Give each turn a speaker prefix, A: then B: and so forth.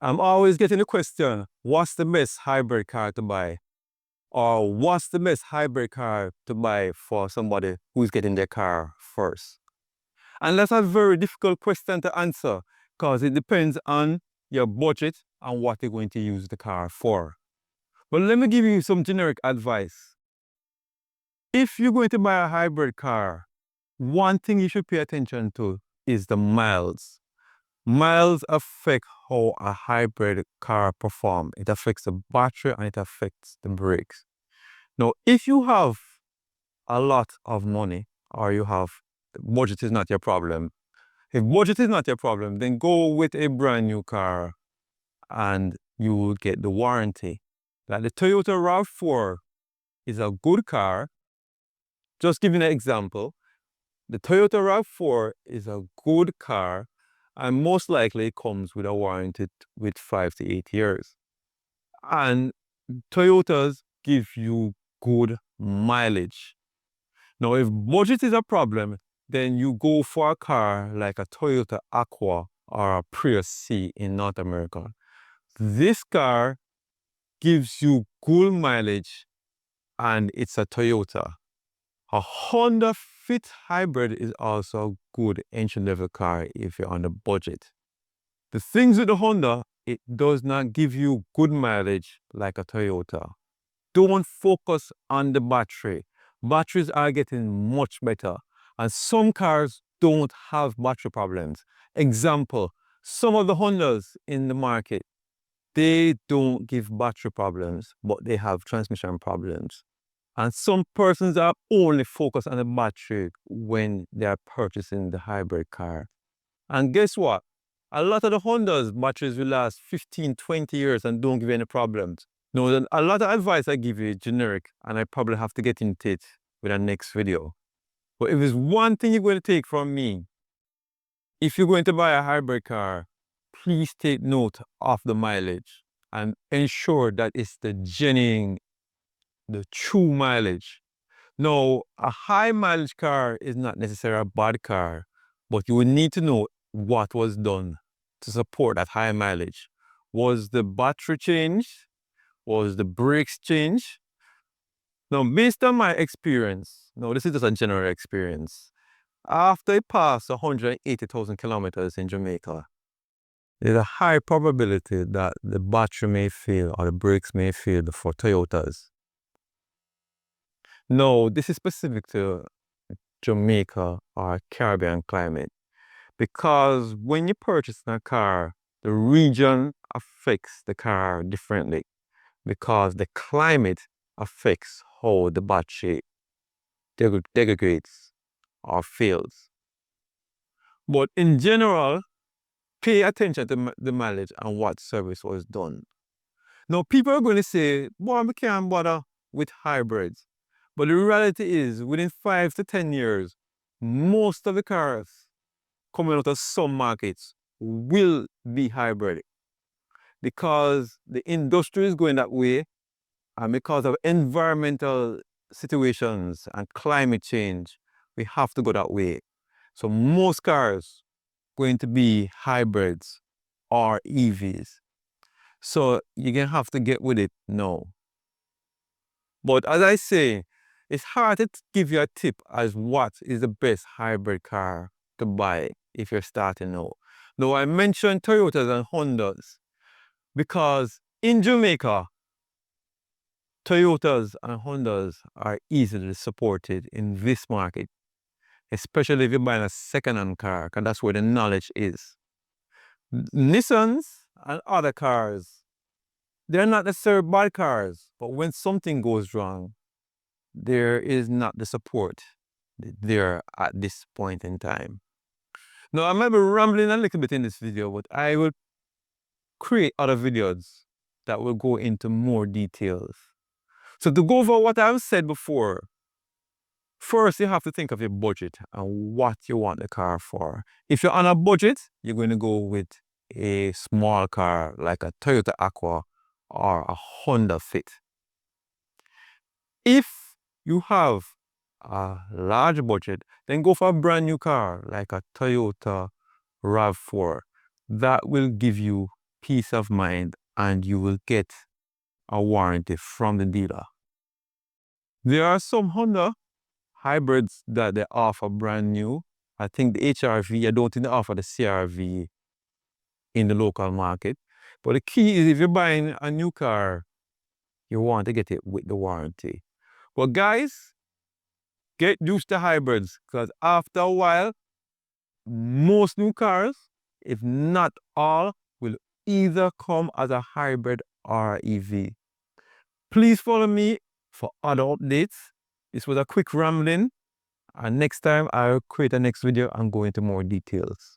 A: I'm always getting the question, what's the best hybrid car to buy? Or what's the best hybrid car to buy for somebody who's getting their car first? And that's a very difficult question to answer because it depends on your budget and what you're going to use the car for. But let me give you some generic advice. If you're going to buy a hybrid car, one thing you should pay attention to is the miles. Miles affect how a hybrid car performs. It affects the battery and it affects the brakes. Now, if you have a lot of money or you have budget is not your problem. If budget is not your problem, then go with a brand new car and you will get the warranty. Like the Toyota RAV4 is a good car. Just giving an example, the Toyota RAV4 is a good car and most likely comes with a warranty with 5 to 8 years. And Toyotas give you good mileage. Now, if budget is a problem, then you go for a car like a Toyota Aqua or a Prius C in North America. This car gives you good mileage and it's a Toyota. A Honda Fit Hybrid is also a good entry-level car if you're on a budget. The things with the Honda, it does not give you good mileage like a Toyota. Don't focus on the battery. Batteries are getting much better and some cars don't have battery problems. Example, some of the Hondas in the market, they don't give battery problems, but they have transmission problems. And some persons are only focused on the battery when they are purchasing the hybrid car. And guess what? A lot of the Hondas batteries will last 15, 20 years and don't give any problems. No, then a lot of advice I give you is generic and I probably have to get into it with our next video. But if there's one thing you're going to take from me, if you're going to buy a hybrid car, please take note of the mileage and ensure that it's the genuine, the true mileage. Now, a high mileage car is not necessarily a bad car, but you will need to know what was done to support that high mileage. Was the battery changed? Was the brakes changed? Now, based on my experience, now this is just a general experience, after I pass 180,000 kilometers in Jamaica, there's a high probability that the battery may fail or the brakes may fail for Toyotas. No, this is specific to Jamaica or Caribbean climate because when you purchase a car, the region affects the car differently because the climate affects how the battery degrades or fails. But in general, pay attention to the mileage and what service was done. Now, people are going to say, boy, we can't bother with hybrids. But the reality is, within 5 to 10 years, most of the cars coming out of some markets will be hybrid because the industry is going that way and because of environmental situations and climate change, we have to go that way. So most cars going to be hybrids or EVs. So you're going to have to get with it now. But as I say, it's hard to give you a tip as what is the best hybrid car to buy if you're starting now. Now, I mentioned Toyotas and Hondas because in Jamaica, Toyotas and Hondas are easily supported in this market, especially if you're buying a second-hand car, because that's where the knowledge is. Nissans and other cars, they're not necessarily bad cars, but when something goes wrong, there is not the support there at this point in time. Now, I might be rambling a little bit in this video, but I will create other videos that will go into more details. So to go over what I've said before, first you have to think of your budget and what you want the car for. If you're on a budget, you're going to go with a small car like a Toyota Aqua or a Honda Fit. If you have a large budget, then go for a brand new car like a Toyota RAV4. That will give you peace of mind, and you will get a warranty from the dealer. There are some Honda hybrids that they offer brand new. I think the HR-V, I don't think they offer the CR-V in the local market. But the key is if you're buying a new car, you want to get it with the warranty. But guys, get used to hybrids, because after a while, most new cars, if not all, will either come as a hybrid or EV. Please follow me for other updates. This was a quick rambling, and next time I'll create a next video and go into more details.